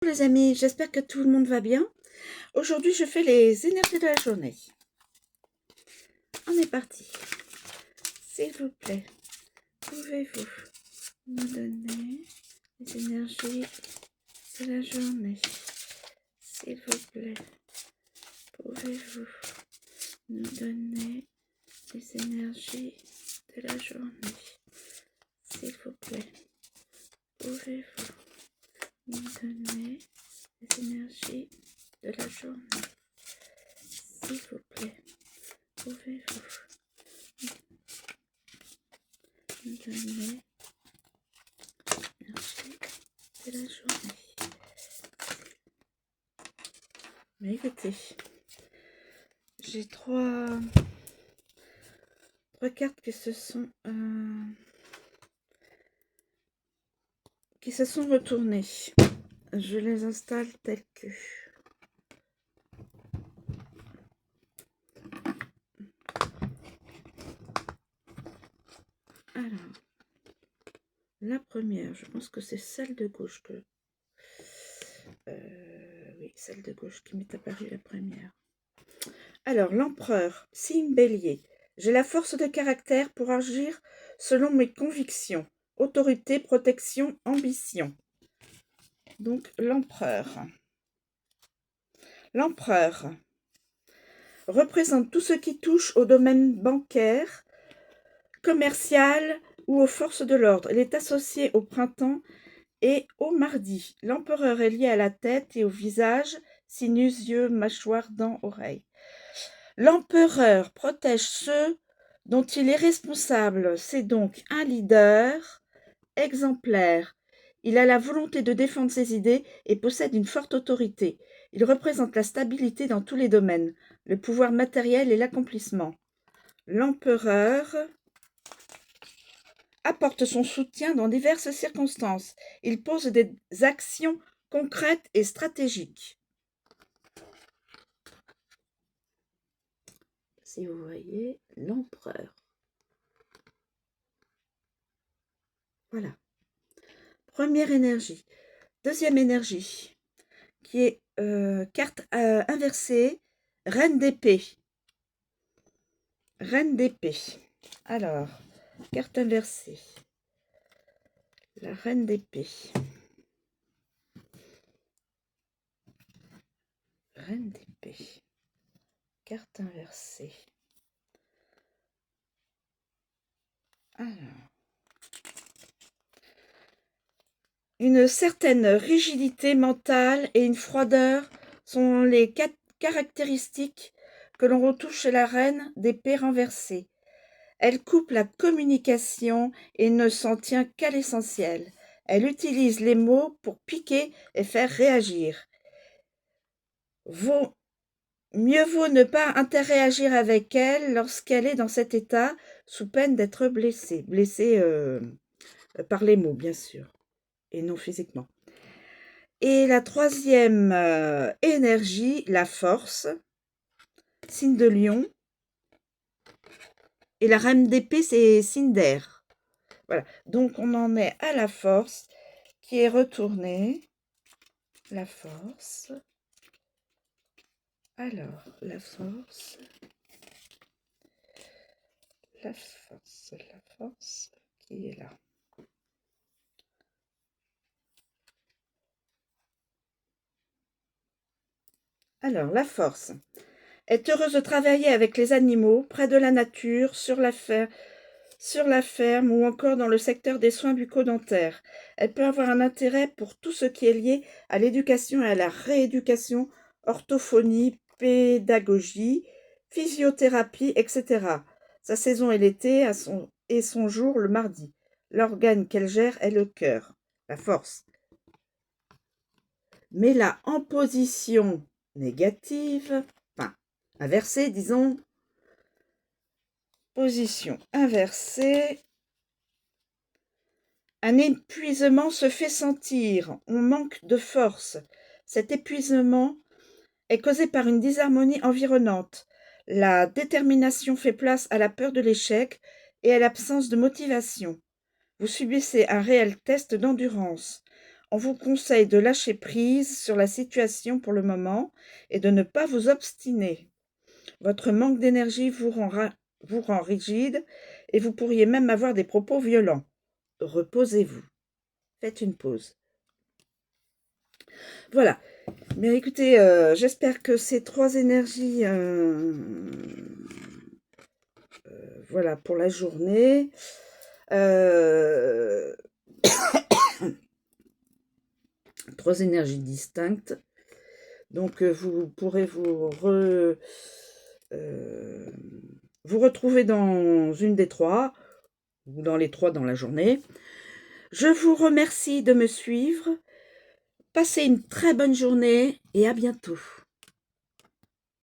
Bonjour les amis, j'espère que tout le monde va bien. Aujourd'hui, je fais les énergies de la journée. On est parti. S'il vous plaît, pouvez-vous me donner les énergies de la journée? S'il vous plaît, pouvez-vous nous donner les énergies de la journée? S'il vous plaît, pouvez-vous nous donner les énergies de la journée? S'il vous plaît, pouvez-vous nous donner l'énergie de la journée? Mais écoutez, j'ai trois cartes qui se sont retournées. Je les installe telles que. Alors, la première, je pense que c'est celle de gauche que. Oui, celle de gauche qui m'est apparue la première. Alors, l'empereur, signe bélier. J'ai la force de caractère pour agir selon mes convictions. Autorité, protection, ambition. Donc, l'empereur. L'empereur représente tout ce qui touche au domaine bancaire, commercial ou aux forces de l'ordre. Il est associé au printemps et au mardi. L'empereur est lié à la tête et au visage, sinus, yeux, mâchoire, dents, oreilles. L'empereur protège ceux dont il est responsable. C'est donc un leader exemplaire. Il a la volonté de défendre ses idées et possède une forte autorité. Il représente la stabilité dans tous les domaines, le pouvoir matériel et l'accomplissement. L'empereur apporte son soutien dans diverses circonstances. Il pose des actions concrètes et stratégiques. Si vous voyez, l'empereur. Voilà. Première énergie. Deuxième énergie, qui est carte inversée, reine d'épée. Reine d'épée. Alors, carte inversée. La reine d'épée. Reine d'épée. Carte inversée. Alors. Une certaine rigidité mentale et une froideur sont les caractéristiques que l'on retrouve chez la reine d'épée renversée. Elle coupe la communication et ne s'en tient qu'à l'essentiel. Elle utilise les mots pour piquer et faire réagir. Mieux vaut ne pas interagir avec elle lorsqu'elle est dans cet état, sous peine d'être blessée. Blessée par les mots, bien sûr, et non physiquement. Et la troisième énergie, la force, signe de lion. Et la reine d'épée, c'est signe d'air. Voilà, donc on en est à la force qui est retournée. La force. Alors, la force. La force qui est là. Alors, la force est heureuse de travailler avec les animaux, près de la nature, sur la ferme ou encore dans le secteur des soins bucco-dentaires. Elle peut avoir un intérêt pour tout ce qui est lié à l'éducation et à la rééducation, orthophonie, pédagogie, physiothérapie, etc. Sa saison est l'été et son jour le mardi. L'organe qu'elle gère est le cœur, la force. Mais là, en position négative, enfin inversée, disons, position inversée, un épuisement se fait sentir, on manque de force. Cet épuisement est causé par une disharmonie environnante. La détermination fait place à la peur de l'échec et à l'absence de motivation. Vous subissez un réel test d'endurance. On vous conseille de lâcher prise sur la situation pour le moment et de ne pas vous obstiner. Votre manque d'énergie vous rend rigide et vous pourriez même avoir des propos violents. Reposez-vous. Faites une pause. Voilà. Mais écoutez, j'espère que ces 3 énergies, voilà, pour la journée. 3 énergies distinctes. Donc, vous pourrez vous retrouver dans une des 3, ou dans les 3 dans la journée. Je vous remercie de me suivre. Passez une très bonne journée et à bientôt.